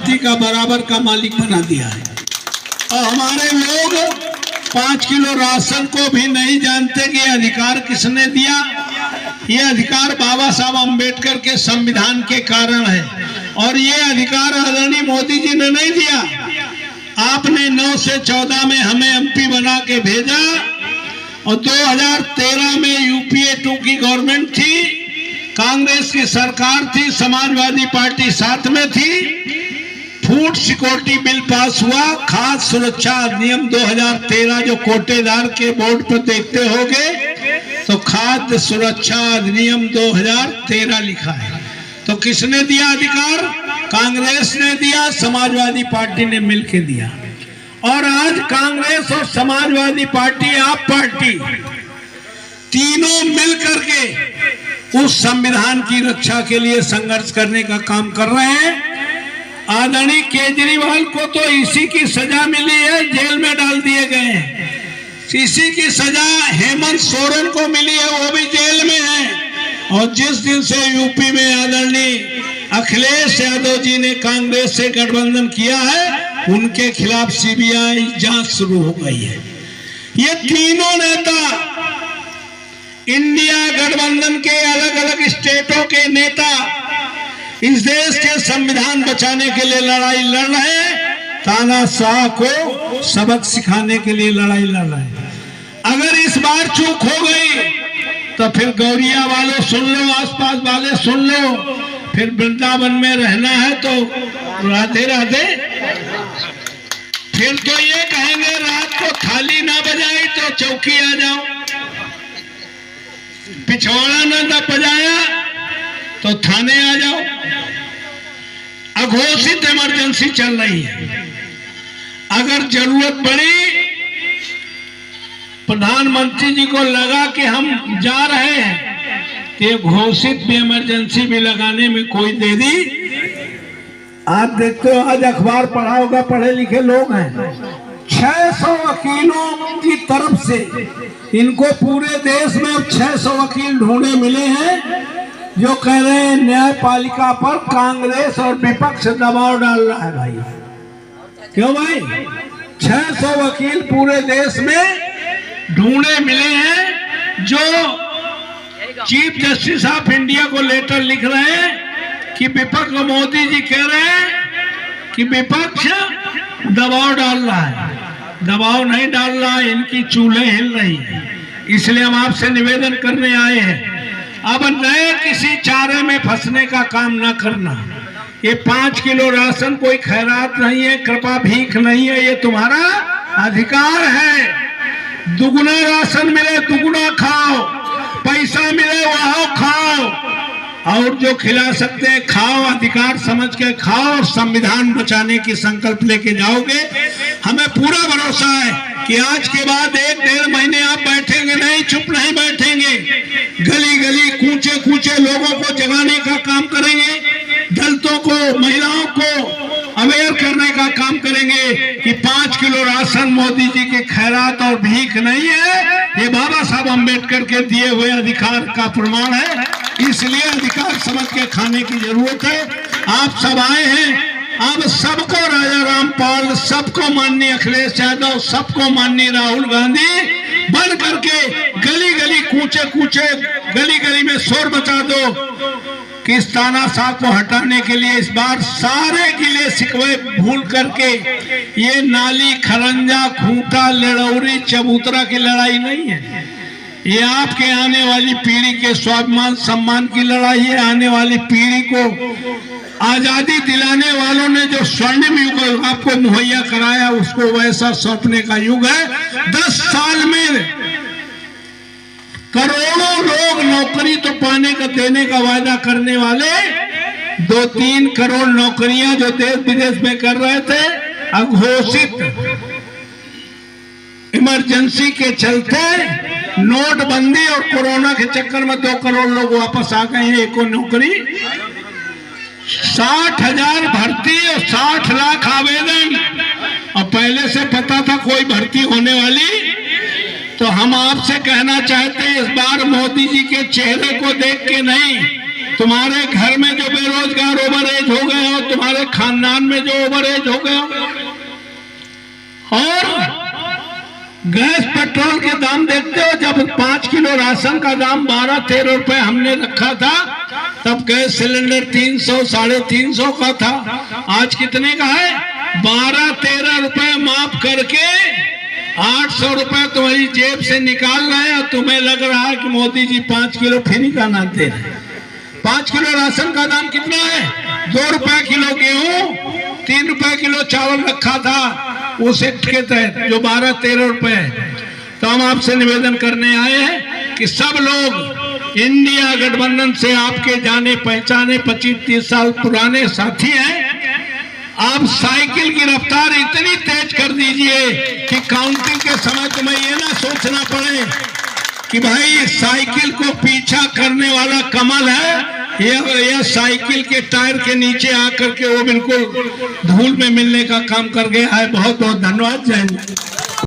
धरती का बराबर का मालिक बना दिया है। और हमारे लोग 5 किलो राशन को भी नहीं जानते कि अधिकार किसने दिया। ये अधिकार बाबा साहब अम्बेडकर के संविधान के कारण है, और ये अधिकार आदरणीय मोदी जी ने नहीं दिया। आपने 9 से 14 में हमें एमपी बना के भेजा, और 2013 में यूपीए 2 की गवर्नमेंट थी, कांग्रेस की सरकार थी, समाजवादी पार्टी साथ में थी। फूड सिक्योरिटी बिल पास हुआ, खाद्य सुरक्षा अधिनियम 2013 जो कोटेदार के बोर्ड पर देखते होंगे तो खाद्य सुरक्षा अधिनियम 2013 लिखा है। तो किसने दिया अधिकार? कांग्रेस ने दिया, समाजवादी पार्टी ने मिलकर दिया। और आज कांग्रेस और समाजवादी पार्टी, आप पार्टी, तीनों मिलकर के उस संविधान की रक्षा के लिए संघर्ष करने का काम कर रहे हैं। आदरणीय केजरीवाल को तो इसी की सजा मिली है, जेल में डाल दिए गए हैं। इसी की सजा हेमंत सोरेन को मिली है, वो भी जेल में है। और जिस दिन से यूपी में आदरणीय अखिलेश यादव जी ने कांग्रेस से गठबंधन किया है, उनके खिलाफ सीबीआई जांच शुरू हो गई है। ये तीनों नेता, इंडिया गठबंधन के अलग अलग स्टेटों के नेता, इस देश के संविधान बचाने के लिए लड़ाई लड़ रहे हैं, तानाशाह को सबक सिखाने के लिए लड़ाई लड़ रहे हैं। अगर इस बार चूक हो गई तो फिर गौरिया वाले सुन लो, आसपास वाले सुन लो, फिर वृंदावन में रहना है तो राधे राधे। फिर तो ये कहेंगे रात को थाली ना बजाई तो चौकी आ जाओ, पिछवाड़ा ना बजाया तो थाने आ जाओ। अघोषित इमरजेंसी चल रही है। अगर जरूरत पड़ी, प्रधानमंत्री जी को लगा कि हम जा रहे हैं, तो घोषित भी इमरजेंसी भी लगाने में कोई देरी। आप देखते हो, आज अखबार पढ़ा होगा, पढ़े लिखे लोग हैं, 600 वकीलों की तरफ से इनको पूरे देश में 600 वकील ढूंढे मिले हैं जो कह रहे हैं न्यायपालिका पर कांग्रेस और विपक्ष दबाव डाल रहा है। भाई क्यों भाई? 600 वकील पूरे देश में ढूंढे मिले हैं जो चीफ जस्टिस ऑफ इंडिया को लेटर लिख रहे हैं कि विपक्ष, मोदी जी कह रहे हैं कि विपक्ष दबाव डाल रहा है। दबाव नहीं डाल रहा है, इनकी चूल्हे हिल रही है। इसलिए हम आपसे निवेदन करने आए हैं, अब नए किसी चारे में फंसने का काम ना करना। ये 5 किलो राशन कोई खैरात नहीं है, कृपा भीख नहीं है, ये तुम्हारा अधिकार है। दुगुना राशन मिले दुगुना खाओ, पैसा मिले वहां खाओ, और जो खिला सकते हैं खाओ, अधिकार समझ के खाओ, और संविधान बचाने की संकल्प लेके जाओगे। हमें पूरा भरोसा है कि आज के बाद 1-1.5 महीने आप बैठेंगे नहीं, चुप नहीं बैठेंगे, गली गली कूचे कूचे लोगों को जगाने का काम करेंगे, दलितों को, महिलाओं को अवेयर करने का काम करेंगे कि 5 किलो राशन मोदी जी की खैरात और भीख नहीं है, ये बाबा साहब अम्बेडकर के दिए हुए अधिकार का प्रमाण है। इसलिए अधिकार समझ के खाने की जरूरत है। आप सब आए हैं, अब सबको राजा रामपाल, सबको माननीय अखिलेश यादव, सबको माननीय राहुल गांधी बन करके गली गली कूचे कूचे गली गली में शोर मचा दो कि इस तानाशाह को हटाने के लिए इस बार सारे गिले शिकवे भूल करके, ये नाली खरंजा खूंटा लड़ौरी चबूतरा की लड़ाई नहीं है, ये आपके आने वाली पीढ़ी के स्वाभिमान सम्मान की लड़ाई है। आने वाली पीढ़ी को आजादी दिलाने वालों ने जो स्वर्णिम युग आपको मुहैया कराया, उसको वैसा सौंपने का युग है। 10 साल में करोड़ों लोग नौकरी तो पाने का, देने का वायदा करने वाले 2-3 करोड़ नौकरियां जो देश विदेश में कर रहे थे, अघोषित इमरजेंसी के चलते, नोटबंदी और कोरोना के चक्कर में 2 करोड़ लोग वापस आ गए हैं। एको नौकरी, 60,000 भर्ती और 60 लाख आवेदन, और पहले से पता था कोई भर्ती होने वाली। तो हम आपसे कहना चाहते हैं, इस बार मोदी जी के चेहरे को देख के नहीं, तुम्हारे घर में जो बेरोजगार ओवर एज हो गए हो, तुम्हारे खानदान में जो ओवर एज हो गए हो, और गैस पेट्रोल के दाम देखते हो। जब 5 किलो राशन का दाम 12-13 रुपए हमने रखा था, तब गैस सिलेंडर 300 350 का था। आज कितने का है? 12-13 रुपए माफ करके 800 रुपए तुम्हारी जेब से निकाल रहे हैं। और तुम्हें लग रहा है कि मोदी जी 5 किलो फ्री का ना दे रहे। 5 किलो राशन का दाम कितना है? 2 रुपए किलो गेहूं, 3 रुपए किलो चावल रखा था उस एक्ट के तहत, जो 12-13 रुपए है। तो हम आपसे निवेदन करने आए हैं कि सब लोग इंडिया गठबंधन से आपके जाने पहचाने 25-30 साल पुराने साथी हैं। आप साइकिल की रफ्तार इतनी तेज कर दीजिए कि काउंटिंग के समय तुम्हें ये ना सोचना पड़े कि भाई साइकिल को पीछा करने वाला कमल है, यह साइकिल के टायर के नीचे आकर के वो बिल्कुल धूल में मिलने का काम कर गया है। बहुत बहुत धन्यवाद। जय हिंद।